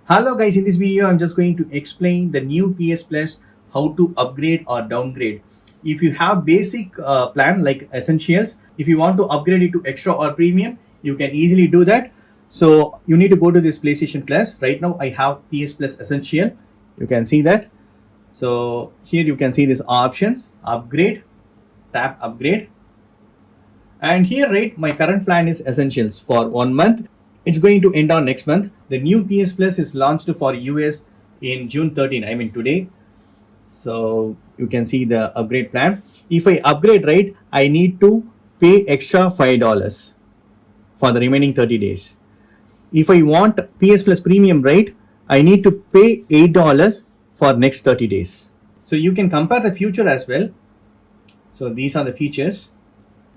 Hello guys, in this video I'm just going to explain the new PS Plus, how to upgrade or downgrade. If you have basic plan like essentials, if you want to upgrade it to extra or premium, you can easily do that. So you need to go to this PlayStation Plus. Right now I have PS Plus Essential. You can see that. So here you can see these options, upgrade, tap upgrade. And here, right, my current plan is Essentials for 1 month. It's going to end on next month. The new PS Plus is launched for US in June 13, I mean today. So you can see the upgrade plan. If I upgrade, right, I need to pay extra $5 for the remaining 30 days. If I want PS Plus Premium, right, I need to pay $8 for next 30 days. So you can compare the future as well. So these are the features.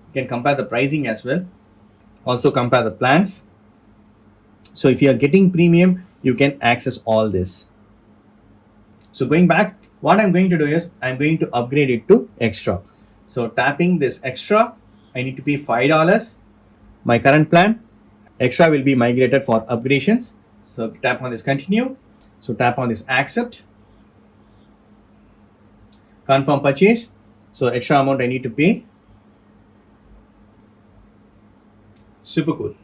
You can compare the pricing as well. Also compare the plans. So if you are getting premium, you can access all this. So going back, what I'm going to do is I'm going to upgrade it to extra. So tapping this extra, I need to pay $5. My current plan, extra will be migrated for upgradations. So tap on this continue. So tap on this accept. Confirm purchase. So extra amount I need to pay. Super cool.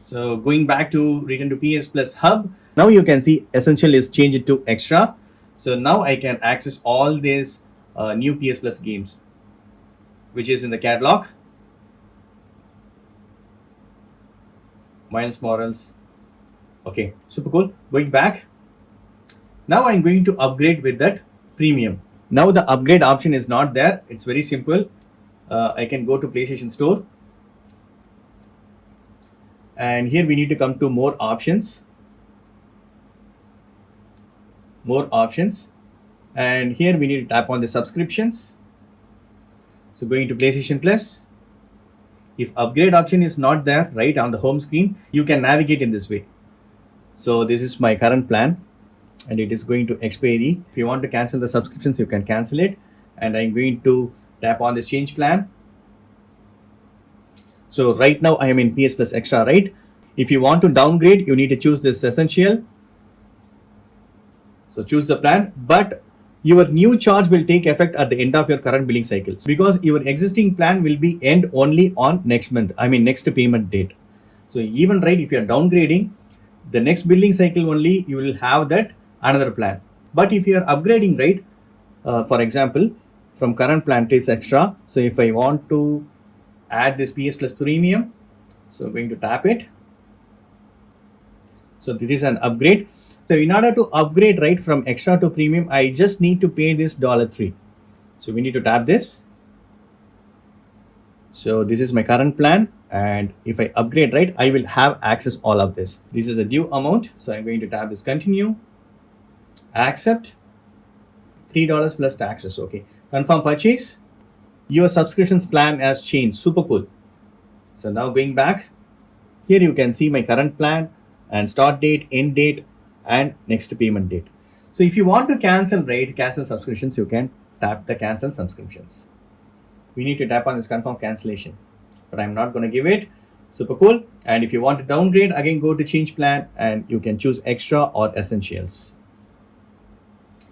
So going back to return to PS Plus Hub, now you can see Essential is changed to Extra. So now I can access all these new PS Plus games, which is in the catalog. Miles Morales. Okay, super cool. Going back. Now I'm going to upgrade with that premium. Now the upgrade option is not there. It's very simple. I can go to PlayStation Store. And here we need to come to more options. More options. And here we need to tap on the subscriptions. So going to PlayStation Plus. If upgrade option is not there, right on the home screen, you can navigate in this way. So this is my current plan and it is going to expiry. If you want to cancel the subscriptions, you can cancel it. And I'm going to tap on this change plan. So right now I am in PS Plus Extra, right? If you want to downgrade, you need to choose this Essential. So choose the plan, but your new charge will take effect at the end of your current billing cycle because your existing plan will be end only on next month. I mean next payment date. So even right, if you are downgrading, the next billing cycle only you will have that another plan. But if you are upgrading, right, for example, from current plan to Extra. So if I want to add this PS Plus Premium, so I'm going to tap it. So this is an upgrade. So in order to upgrade right from extra to premium, I just need to pay this $3. So we need to tap this. So this is my current plan. And if I upgrade right, I will have access all of this. This is the due amount. So I'm going to tap this continue, accept, $3 plus taxes. Okay. Confirm purchase. Your subscriptions plan has changed. Super cool. So now going back, here you can see my current plan and start date, end date, and next payment date. So if you want to cancel, right, cancel subscriptions, you can tap the cancel subscriptions. We need to tap on this confirm cancellation, but I'm not going to give it. Super cool. And if you want to downgrade, again, go to change plan and you can choose extra or essentials.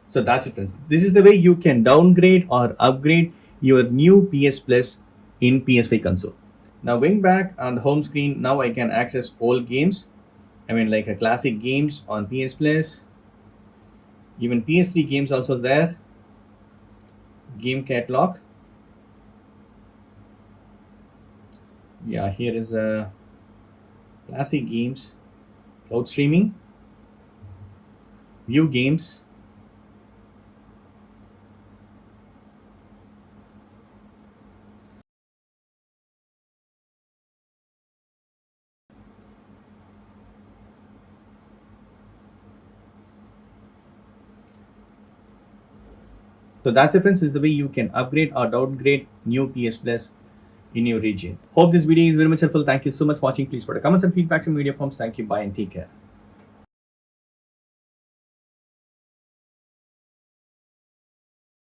So that's it, friends. This is the way you can downgrade or upgrade your new PS Plus in PS5 console. Now going back on the home screen, now I can access old games. I mean like a classic games on PS Plus. Even PS3 games also there. Game catalog. Yeah, here is a classic games. Cloud streaming. View games. So that's it, friends. This is the way you can upgrade or downgrade new PS Plus in your region. Hope this video is very much helpful. Thank you so much for watching. Please put a comments and feedbacks in video forms. Thank you. Bye and take care.